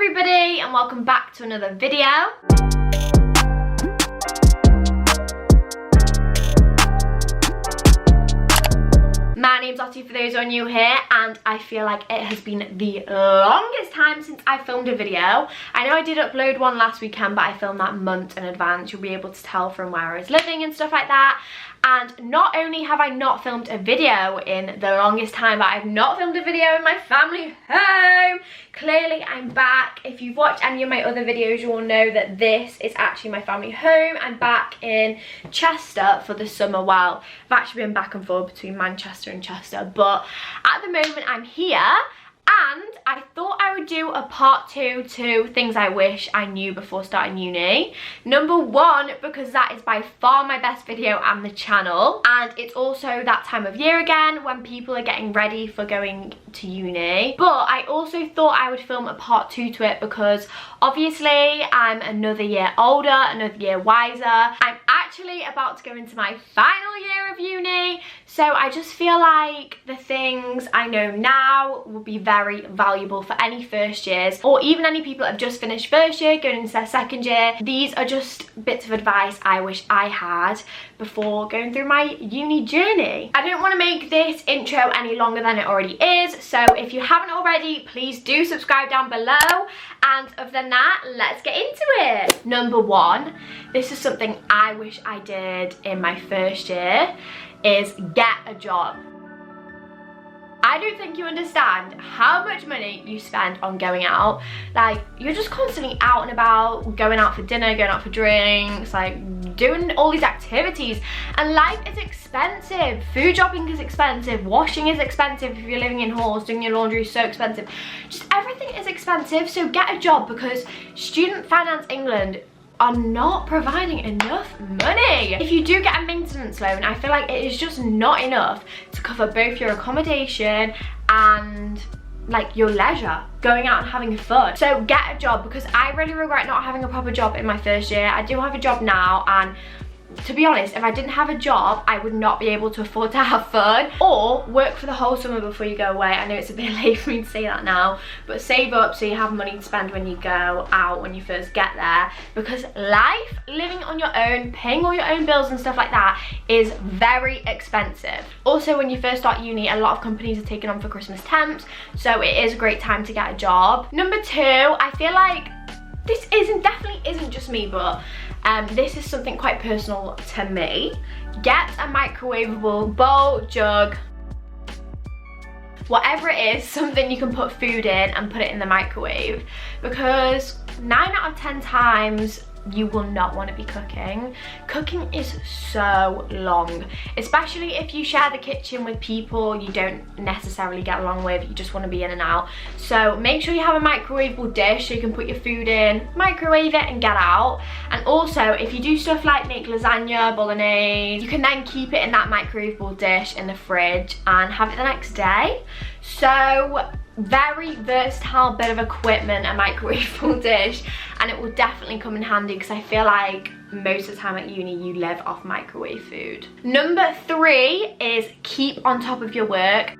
everybody and welcome back to another video. My name's Lottie for those who are new here, and I feel like it has been the longest time since I filmed a video. I know I did upload one last weekend, but I filmed that months in advance. You'll be able to tell from where I was living and stuff like that. And not only have I not filmed a video in the longest time, but I've not filmed a video in my family home. Clearly I'm back. If you've watched any of my other videos, you will know that this is actually my family home. I'm back in Chester for the summer. Well, I've actually been back and forth between Manchester and Chester, but at the moment I'm here. And I thought I would do a part 2 to things I wish I knew before starting uni. Number 1, because that is by far my best video on the channel. And it's also that time of year again when people are getting ready for going to uni. But I also thought I would film a part 2 to it because obviously I'm another year older, another year wiser. I'm actually about to go into my final year of uni. So I just feel like the things I know now will be very valuable for any first years, or even any people that have just finished first year going into their second year. These are just bits of advice I wish I had before going through my uni journey. I don't want to make this intro any longer than it already is, so if you haven't already, please do subscribe down below. And other than that, let's get into it. Number 1, this is something I wish I did in my first year, is get a job. I don't think you understand how much money you spend on going out. Like, you're just constantly out and about, going out for dinner, going out for drinks, like doing all these activities. And life is expensive. Food shopping is expensive. Washing is expensive if you're living in halls. Doing your laundry is so expensive. Just everything is expensive. So get a job, because Student Finance England are not providing enough money. If you do get a maintenance loan, I feel like it is just not enough to cover both your accommodation and like your leisure, going out and having fun. So get a job, because I really regret not having a proper job in my first year. I do have a job now, and to be honest, if I didn't have a job, I would not be able to afford to have fun or work for the whole summer before you go away. I know it's a bit late for me to say that now, but save up so you have money to spend when you go out, when you first get there, because life, living on your own, paying all your own bills and stuff like that is very expensive. Also, when you first start uni, a lot of companies are taking on for Christmas temps, so it is a great time to get a job. Number 2, I feel like this definitely isn't just me, but this is something quite personal to me. Get a microwavable bowl, jug, whatever it is, something you can put food in and put it in the microwave, because 9 out of 10 times you will not want to be cooking. Cooking is so long, especially if you share the kitchen with people you don't necessarily get along with, you just want to be in and out. So make sure you have a microwavable dish so you can put your food in, microwave it and get out. And also, if you do stuff like make lasagna, bolognese, you can then keep it in that microwavable dish in the fridge and have it the next day. So very versatile bit of equipment, a microwavable dish, and it will definitely come in handy, because I feel like most of the time at uni you live off microwave food. Number 3 is keep on top of your work.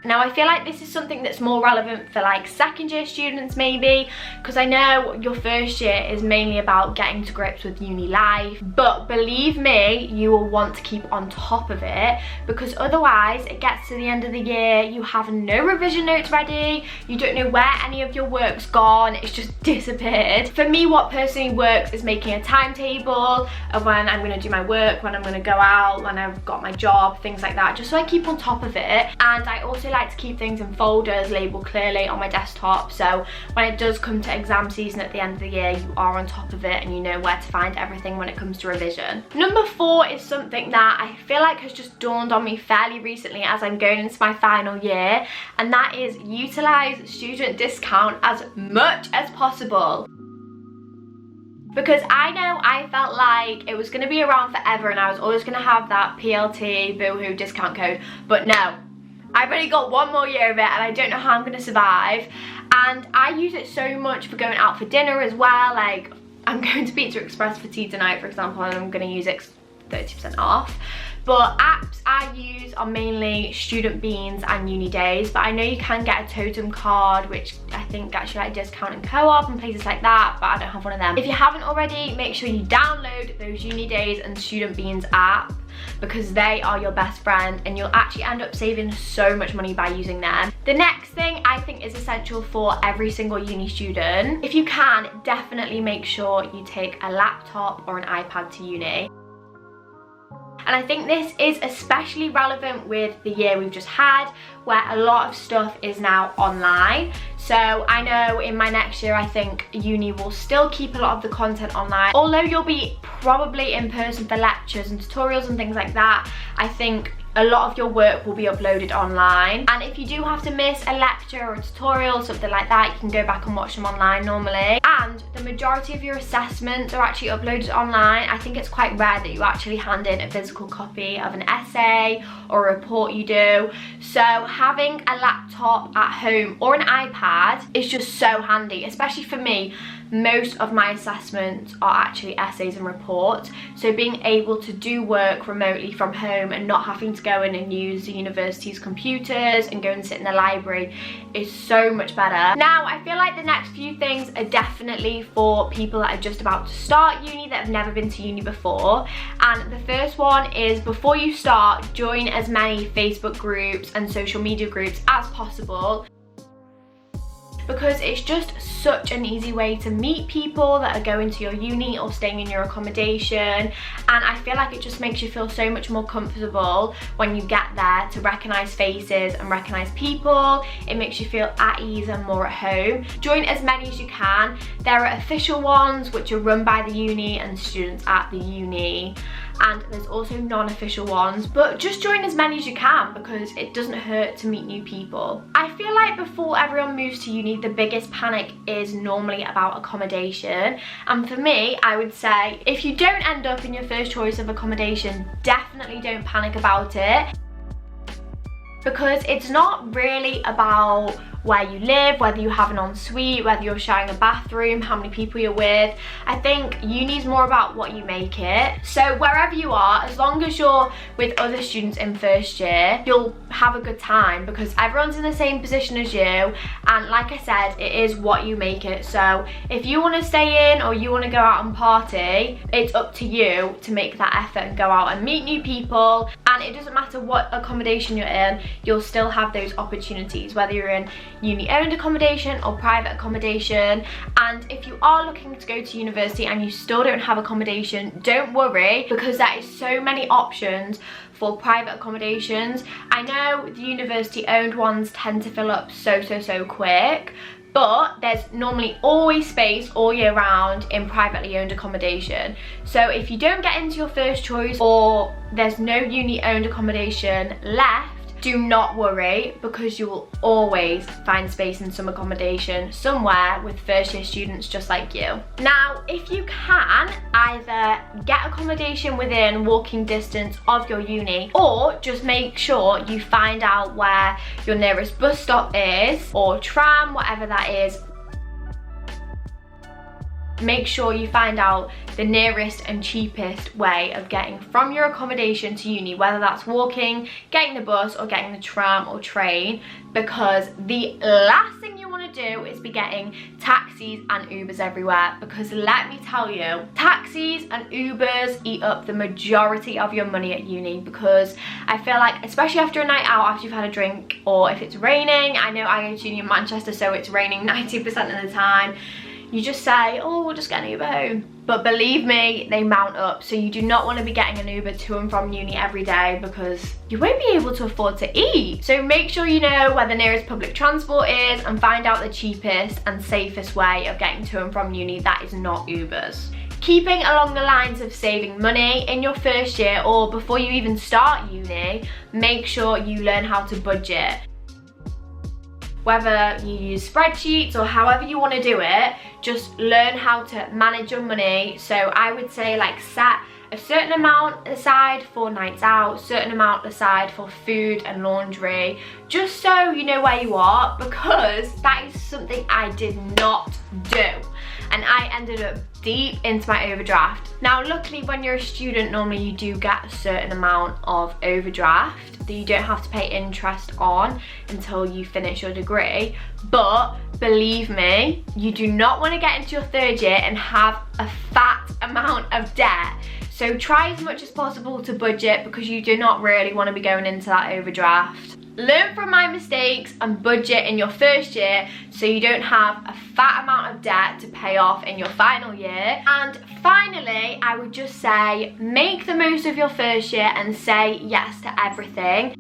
Now, I feel like this is something that's more relevant for like second year students maybe, because I know your first year is mainly about getting to grips with uni life, but believe me, you will want to keep on top of it, because otherwise it gets to the end of the year, you have no revision notes ready, you don't know where any of your work's gone, it's just disappeared. For me, what personally works is making a timetable of when I'm going to do my work, when I'm going to go out, when I've got my job, things like that, just so I keep on top of it. And I also like to keep things in folders labeled clearly on my desktop, so when it does come to exam season at the end of the year, you are on top of it and you know where to find everything when it comes to revision. Number 4 is something that I feel like has just dawned on me fairly recently as I'm going into my final year, and that is utilize student discount as much as possible. Because I know I felt like it was going to be around forever and I was always going to have that PLT boohoo discount code, but no, I've only got 1 more year of it and I don't know how I'm going to survive. And I use it so much for going out for dinner as well. Like, I'm going to Pizza Express for tea tonight, for example, and I'm going to use it 30% off. But apps I use are mainly Student Beans and Uni Days, but I know you can get a totem card, which I think gets you like discount and co-op and places like that, but I don't have one of them. If you haven't already, make sure you download those Uni Days and Student Beans app, because they are your best friend and you'll actually end up saving so much money by using them. The next thing I think is essential for every single uni student, if you can, definitely make sure you take a laptop or an iPad to uni. And I think this is especially relevant with the year we've just had, where a lot of stuff is now online. So I know in my next year, I think uni will still keep a lot of the content online. Although you'll be probably in person for lectures and tutorials and things like that, I think a lot of your work will be uploaded online. And if you do have to miss a lecture or a tutorial, something like that, you can go back and watch them online normally. And the majority of your assessments are actually uploaded online. I think it's quite rare that you actually hand in a physical copy of an essay or a report you do. So having a laptop at home or an iPad is just so handy, especially for me. Most of my assessments are actually essays and reports, so being able to do work remotely from home and not having to go in and use the university's computers and go and sit in the library is so much better. Now, I feel like the next few things are definitely for people that are just about to start uni, that have never been to uni before. And the first one is, before you start, join as many Facebook groups and social media groups as possible, because it's just such an easy way to meet people that are going to your uni or staying in your accommodation. And I feel like it just makes you feel so much more comfortable when you get there to recognise faces and recognise people. It makes you feel at ease and more at home. Join as many as you can. There are official ones which are run by the uni and students at the uni, and there's also non-official ones, but just join as many as you can because it doesn't hurt to meet new people. I feel like before everyone moves to uni, the biggest panic is normally about accommodation. And for me, I would say if you don't end up in your first choice of accommodation, definitely don't panic about it, because it's not really about where you live, whether you have an ensuite, whether you're sharing a bathroom, how many people you're with. I think uni's more about what you make it. So wherever you are, as long as you're with other students in first year, you'll have a good time because everyone's in the same position as you. And like I said, it is what you make it. So if you want to stay in or you want to go out and party, it's up to you to make that effort and go out and meet new people. And it doesn't matter what accommodation you're in, you'll still have those opportunities, whether you're in uni-owned accommodation or private accommodation. And if you are looking to go to university and you still don't have accommodation, don't worry, because there is so many options for private accommodations. I know the university-owned ones tend to fill up so quick, but there's normally always space all year round in privately owned accommodation. So if you don't get into your first choice or there's no uni-owned accommodation left, do not worry, because you will always find space in some accommodation somewhere with first year students just like you. Now, if you can, either get accommodation within walking distance of your uni, or just make sure you find out where your nearest bus stop is, or tram, whatever that is. Make sure you find out the nearest and cheapest way of getting from your accommodation to uni, whether that's walking, getting the bus, or getting the tram or train, because the last thing you want to do is be getting taxis and Ubers everywhere, because let me tell you, taxis and Ubers eat up the majority of your money at uni. Because I feel like, especially after a night out, after you've had a drink, or if it's raining, I know I go to uni in Manchester, so it's raining 90% of the time, you just say, oh, we'll just get an Uber home. But believe me, they mount up. So you do not want to be getting an Uber to and from uni every day, because you won't be able to afford to eat. So make sure you know where the nearest public transport is and find out the cheapest and safest way of getting to and from uni that is not Ubers. Keeping along the lines of saving money in your first year or before you even start uni, make sure you learn how to budget. Whether you use spreadsheets or however you want to do it, just learn how to manage your money. So I would say, like, set a certain amount aside for nights out, certain amount aside for food and laundry, just so you know where you are, because that is something I did not do. and I ended up deep into my overdraft. Now luckily when you're a student, normally you do get a certain amount of overdraft that you don't have to pay interest on until you finish your degree, but believe me, you do not want to get into your third year and have a fat amount of debt. So try as much as possible to budget, because you do not really want to be going into that overdraft. Learn from my mistakes and budget in your first year so you don't have a fat amount of debt to pay off in your final year. And finally, I would just say, make the most of your first year and say yes to everything.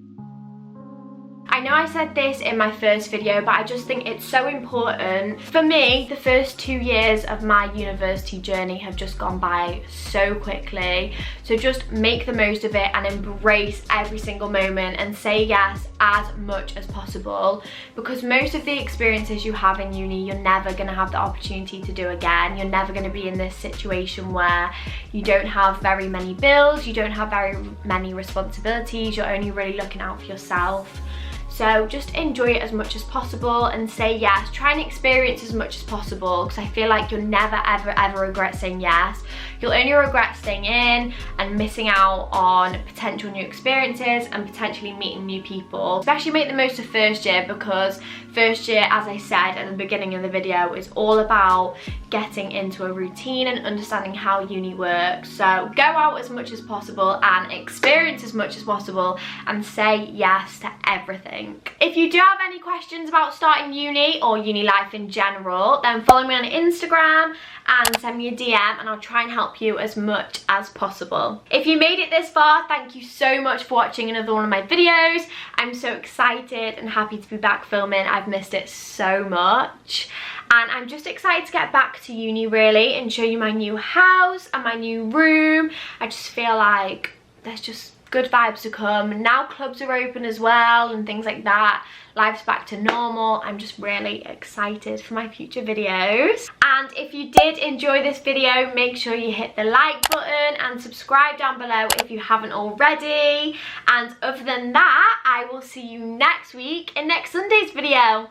I know I said this in my first video, but I just think it's so important. For me, the first 2 years of my university journey have just gone by so quickly. So just make the most of it and embrace every single moment and say yes as much as possible, because most of the experiences you have in uni, you're never going to have the opportunity to do again. You're never going to be in this situation where you don't have very many bills, you don't have very many responsibilities, you're only really looking out for yourself. So just enjoy it as much as possible and say yes. Try and experience as much as possible, because I feel like you'll never ever regret saying yes. You'll only regret staying in and missing out on potential new experiences and potentially meeting new people. Especially make the most of first year, because first year, as I said at the beginning of the video, is all about getting into a routine and understanding how uni works. So go out as much as possible and experience as much as possible and say yes to everything. If you do have any questions about starting uni or uni life in general, then follow me on Instagram and send me a DM and I'll try and help you as much as possible. If you made it this far, thank you so much for watching another one of my videos. I'm so excited and happy to be back filming. I've missed it so much. And I'm just excited to get back to uni really and show you my new house and my new room. I just feel like there's just good vibes to come. Now clubs are open as well and things like that. Life's back to normal. I'm just really excited for my future videos. And if you did enjoy this video, make sure you hit the like button and subscribe down below if you haven't already. And other than that, I will see you next week in next Sunday's video.